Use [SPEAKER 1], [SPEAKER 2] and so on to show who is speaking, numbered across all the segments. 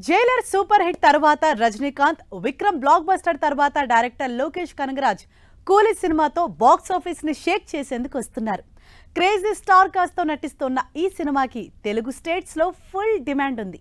[SPEAKER 1] Jailer super hit తర్వాత Rajinikanth, Vikram block buster తర్వాత director Lokesh Kanagaraj కూలీ సినిమాతో బాక్స్ ఆఫీస్ ని షేక్ చేసేందుకు వస్తున్నారు. క్రేజీ స్టార్ కాస్ట్ తో నటిస్తున్న ఈ సినిమాకి తెలుగు స్టేట్స్ లో ఫుల్ డిమాండ్ ఉంది.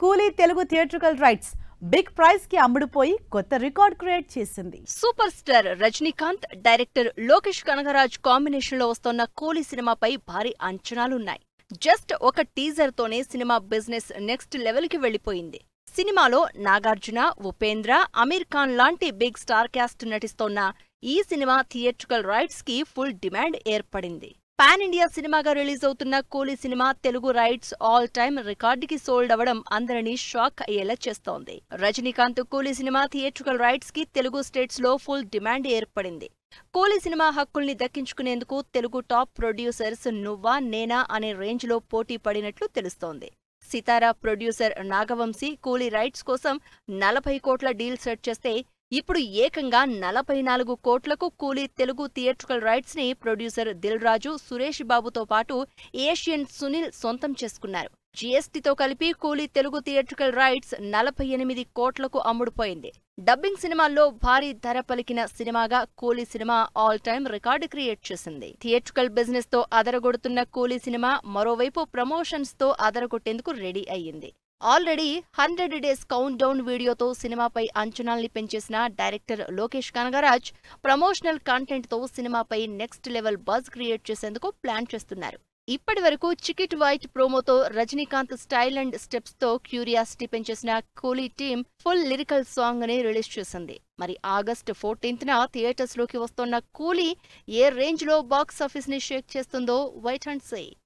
[SPEAKER 1] Coolie Telugu theatrical rights big price కి అమ్ముడుపోయి కొత్త రికార్డ్ క్రియేట్ చేసింది.
[SPEAKER 2] Super star Rajinikanth, director Lokesh Kanagaraj combination లో వస్తున్న కూలీ సినిమాపై భారీ అంచనాలున్నాయి. జస్ట్ ఒక టీజర్ తోనే సినిమా బిజినెస్ నెక్స్ట్ లెవెల్ కి వెళ్లిపోయింది. సినిమాలో నాగార్జున, ఉపేంద్ర, అమీర్ ఖాన్ లాంటి బిగ్ స్టార్ క్యాస్ట్ నటిస్తోన్న ఈ సినిమా థియేట్రికల్ రైట్స్ కి ఫుల్ డిమాండ్ ఏర్పడింది. పాన్ ఇండియా సినిమాగా రిలీజ్ అవుతున్న కూలీ సినిమా తెలుగు రైట్స్ ఆల్ టైమ్ రికార్డుకి సోల్డ్ అవ్వడం అందరినీ షాక్ అయ్యేలా చేస్తోంది. రజనీకాంత్ కూలీ సినిమా థియేట్రికల్ రైట్స్ కి తెలుగు స్టేట్స్ లో ఫుల్ డిమాండ్ ఏర్పడింది. కూలీ సినిమా హక్కుల్ని దక్కించుకునేందుకు తెలుగు టాప్ ప్రొడ్యూసర్స్ నువ్వా నేనా అనే రేంజ్ లో పోటీ పడినట్లు తెలుస్తోంది. సితారా ప్రొడ్యూసర్ నాగవంశీ కూలీ రైట్స్ కోసం 40 కోట్ల డీల్ సెట్ చేస్తే ఇప్పుడు ఏకంగా 44 కోట్లకు కూలీ తెలుగు థియేట్రికల్ రైట్స్ ని ప్రొడ్యూసర్ దిల్ రాజు, సురేష్ బాబుతో పాటు ఏషియన్ సునీల్ సొంతం చేసుకున్నారు. జీఎస్టీతో కలిపి కూలీ తెలుగు థియేట్రికల్ రైట్స్ 48 కోట్లకు అమ్ముడుపోయింది. డబ్బింగ్ సినిమాల్లో భారీ ధర పలికిన సినిమాగా కూలీ సినిమా ఆల్ టైమ్ రికార్డు క్రియేట్ చేసింది. థియేట్రికల్ బిజినెస్ తో అదరగొడుతున్న కూలీ సినిమా మరోవైపు ప్రమోషన్స్ తో అదరగొట్టేందుకు రెడీ అయ్యింది. ఆల్రెడీ 100 డేస్ కౌంట్ డౌన్ వీడియోతో సినిమాపై అంచనాల్ని పెంచేసిన director Lokesh Kanagaraj promotional content తో సినిమాపై నెక్స్ట్ లెవెల్ బజ్ క్రియేట్ చేసేందుకు ప్లాన్ చేస్తున్నారు. ఇప్పటి వరకు చికెట్ వైట్ ప్రోమోతో రజనీకాంత్ స్టైల్ అండ్ స్టెప్స్ తో క్యూరియాసిటీ పెంచేసిన Coolie team full lyrical song ని రిలీజ్ చేసింది. మరి ఆగస్టు 14న థియేటర్స్ లోకి వస్తున్న కూలీ ఏ రేంజ్ లో బాక్స్ ఆఫీస్ ని షేక్ చేస్తుందో వెయిట్ అండ్ సీ.